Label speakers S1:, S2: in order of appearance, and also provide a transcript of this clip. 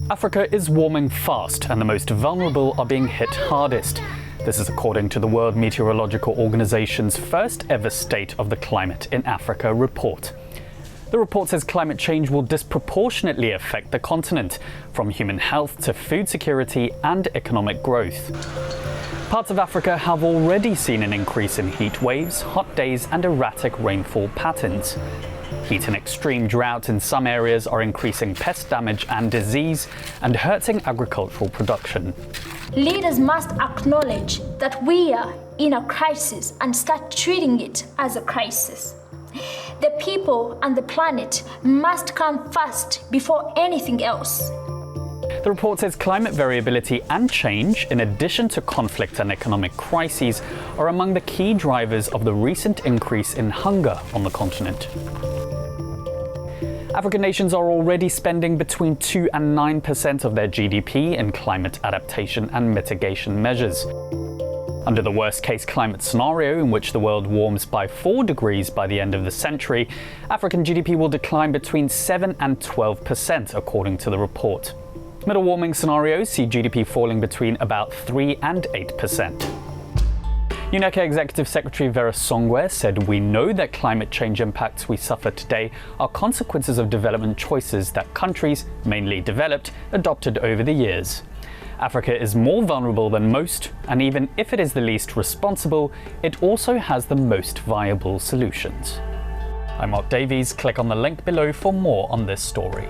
S1: Africa is warming fast and the most vulnerable are being hit hardest. This is according to the World Meteorological Organization's first ever State of the Climate in Africa report. The report says climate change will disproportionately affect the continent, from human health to food security and economic growth. Parts of Africa have already seen an increase in heat waves, hot days and erratic rainfall patterns. Heat and extreme drought in some areas are increasing pest damage and disease and hurting agricultural production.
S2: Leaders must acknowledge that we are in a crisis and start treating it as a crisis. The people and the planet must come first before anything else.
S1: The report says climate variability and change, in addition to conflict and economic crises, are among the key drivers of the recent increase in hunger on the continent. African nations are already spending between 2 and 9% of their GDP in climate adaptation and mitigation measures. Under the worst-case climate scenario, in which the world warms by 4 degrees by the end of the century, African GDP will decline between 7 and 12%, according to the report. Middle warming scenarios see GDP falling between about 3 and 8%. UNECA Executive Secretary Vera Songwe said, "We know that climate change impacts we suffer today are consequences of development choices that countries, mainly developed, adopted over the years. Africa is more vulnerable than most, and even if it is the least responsible, it also has the most viable solutions." I'm Mark Davies. Click on the link below for more on this story.